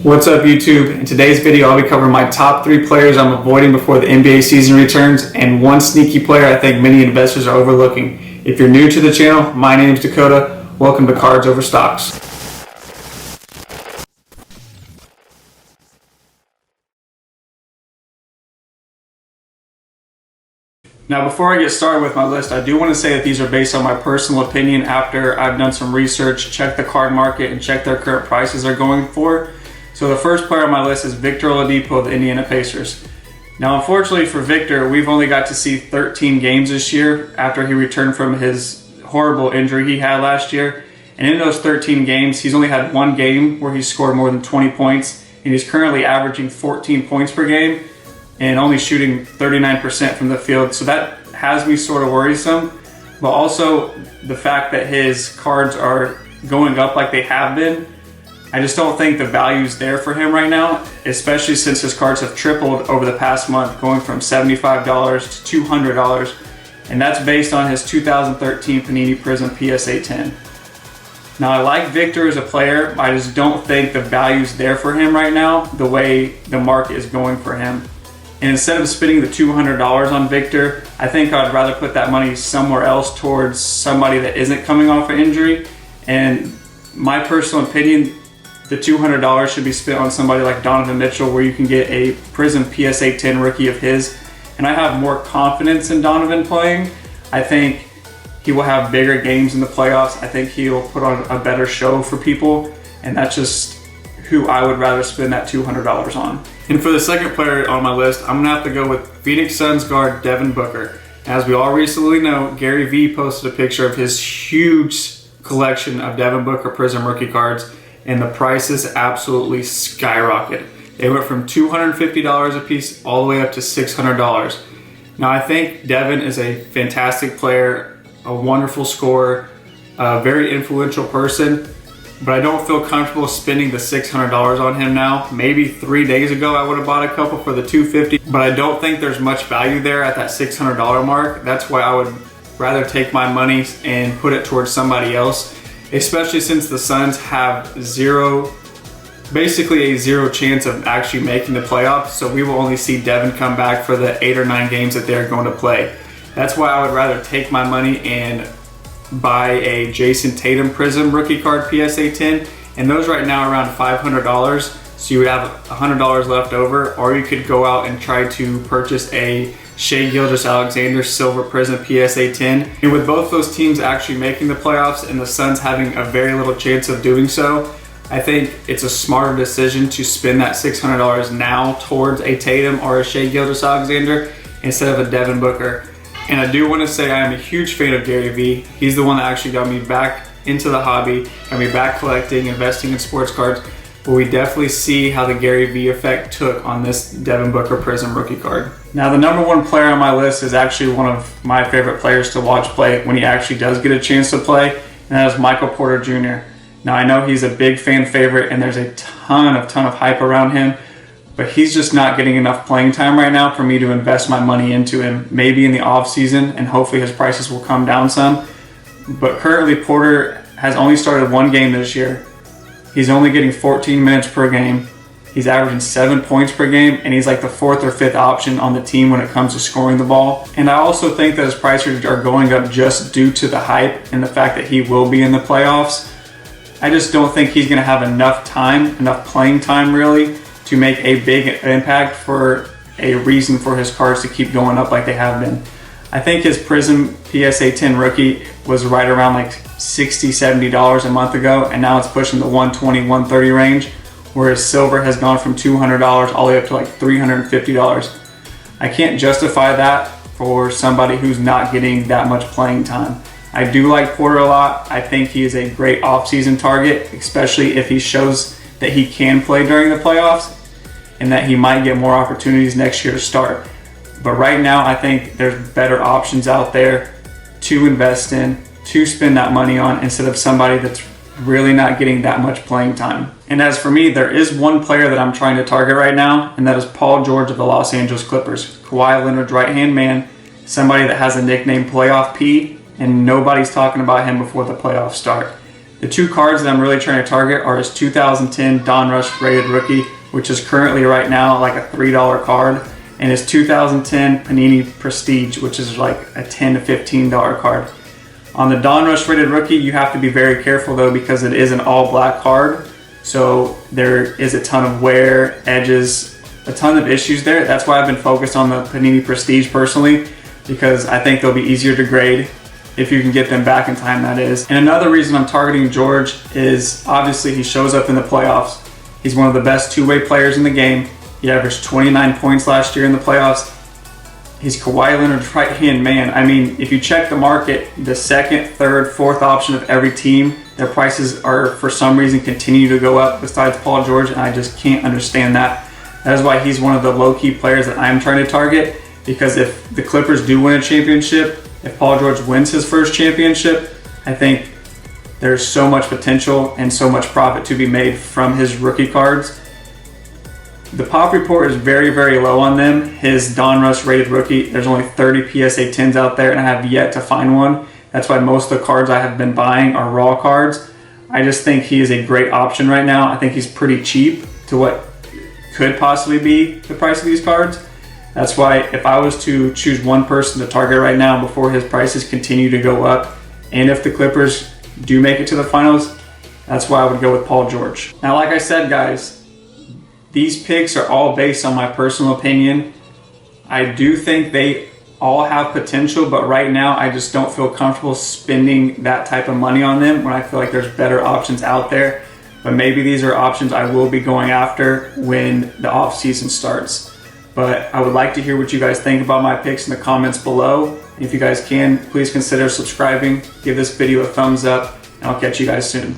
What's up YouTube? In today's video I'll be covering my top 3 players I'm avoiding before the NBA season returns and one sneaky player I think many investors are overlooking. If you're new to the channel, my name is Dakota. Welcome to Cards Over Stocks. Now before I get started with my list, I do want to say that these are based on my personal opinion after I've done some research, checked the card market, and checked their current prices they're going for. So the first player on my list is Victor Oladipo of the Indiana Pacers. Now unfortunately for Victor, we've only got to see 13 games this year after he returned from his horrible injury he had last year. And in those 13 games, he's only had one game where he scored more than 20 points, and he's currently averaging 14 points per game and only shooting 39% from the field. So that has me sort of worrisome, but also the fact that his cards are going up like they have been, I just don't think the value's there for him right now, especially since his cards have tripled over the past month, going from $75 to $200, and that's based on his 2013 Panini Prism PSA 10. Now I like Victor as a player, I just don't think the value's there for him right now, the way the market is going for him. And instead of spending the $200 on Victor, I think I'd rather put that money somewhere else towards somebody that isn't coming off an injury. And my personal opinion, the $200 should be spent on somebody like Donovan Mitchell, where you can get a Prism PSA 10 rookie of his. And I have more confidence in Donovan playing. I think he will have bigger games in the playoffs. I think he'll put on a better show for people. And that's just who I would rather spend that $200 on. And for the second player on my list, I'm gonna have to go with Phoenix Suns guard Devin Booker. As we all recently know, Gary Vee posted a picture of his huge collection of Devin Booker Prism rookie cards, and the prices absolutely skyrocketed. They went from $250 a piece all the way up to $600. Now I think Devin is a fantastic player, a wonderful scorer, a very influential person, but I don't feel comfortable spending the $600 on him now. Maybe 3 days ago I would have bought a couple for the $250, but I don't think there's much value there at that $600 mark. That's why I would rather take my money and put it towards somebody else, especially since the Suns have basically a zero chance of actually making the playoffs. So we will only see Devin come back for the 8 or 9 games that they're going to play. That's why I would rather take my money and buy a Jason Tatum Prism rookie card PSA 10, and those right now are around $500, so you would have $100 left over, or you could go out and try to purchase a Shai Gilgeous-Alexander Silver Prism PSA 10. And with both those teams actually making the playoffs and the Suns having a very little chance of doing so, I think it's a smarter decision to spend that $600 now towards a Tatum or a Shai Gilgeous-Alexander instead of a Devin Booker. And I do want to say I am a huge fan of Gary Vee. He's the one that actually got me back into the hobby, got me back collecting, investing in sports cards. But we definitely see how the Gary Vee effect took on this Devin Booker Prism rookie card. Now the number 1 player on my list is actually one of my favorite players to watch play when he actually does get a chance to play, and that is Michael Porter Jr. Now I know he's a big fan favorite and there's a ton of hype around him, but he's just not getting enough playing time right now for me to invest my money into him. Maybe in the off season, and hopefully his prices will come down some. But currently Porter has only started 1 game this year. He's only getting 14 minutes per game. He's averaging 7 points per game, and he's like the 4th or 5th option on the team when it comes to scoring the ball. And I also think that his prices are going up just due to the hype and the fact that he will be in the playoffs. I just don't think he's gonna have enough playing time really, to make a big impact for a reason for his cards to keep going up like they have been. I think his Prism PSA 10 rookie was right around like $60, $70 a month ago, and now it's pushing the $120, $130 range, whereas silver has gone from $200 all the way up to like $350. I can't justify that for somebody who's not getting that much playing time. I do like Porter a lot. I think he is a great off-season target, especially if he shows that he can play during the playoffs and that he might get more opportunities next year to start. But right now I think there's better options out there to invest in, to spend that money on, instead of somebody that's really not getting that much playing time. And as for me, there is one player that I'm trying to target right now, and that is Paul George of the Los Angeles Clippers. Kawhi Leonard's right-hand man, somebody that has a nickname Playoff P, and nobody's talking about him before the playoffs start. The two cards that I'm really trying to target are his 2010 Donruss rated rookie, which is currently right now like a $3 card, and his 2010 Panini Prestige, which is like a $10 to $15 card. On the Donruss rated rookie, you have to be very careful though, because it is an all black card. So there is a ton of wear, edges, a ton of issues there. That's why I've been focused on the Panini Prestige personally, because I think they'll be easier to grade if you can get them back in time, that is. And another reason I'm targeting George is obviously he shows up in the playoffs. He's one of the best two-way players in the game. He averaged 29 points last year in the playoffs. He's Kawhi Leonard's right-hand man. I mean, if you check the market, the second, third, fourth option of every team, their prices are for some reason continue to go up besides Paul George, and I just can't understand that. That is why he's one of the low-key players that I'm trying to target, because if the Clippers do win a championship, if Paul George wins his first championship, I think there's so much potential and so much profit to be made from his rookie cards. The pop report is very, very low on them. His Donruss rated rookie, there's only 30 PSA 10s out there, and I have yet to find one. That's why most of the cards I have been buying are raw cards. I just think he is a great option right now. I think he's pretty cheap to what could possibly be the price of these cards. That's why if I was to choose one person to target right now before his prices continue to go up, and if the Clippers do make it to the finals, that's why I would go with Paul George. Now, like I said, guys, these picks are all based on my personal opinion. I do think they all have potential, but right now I just don't feel comfortable spending that type of money on them when I feel like there's better options out there. But maybe these are options I will be going after when the off season starts. But I would like to hear what you guys think about my picks in the comments below. If you guys can, please consider subscribing, give this video a thumbs up, and I'll catch you guys soon.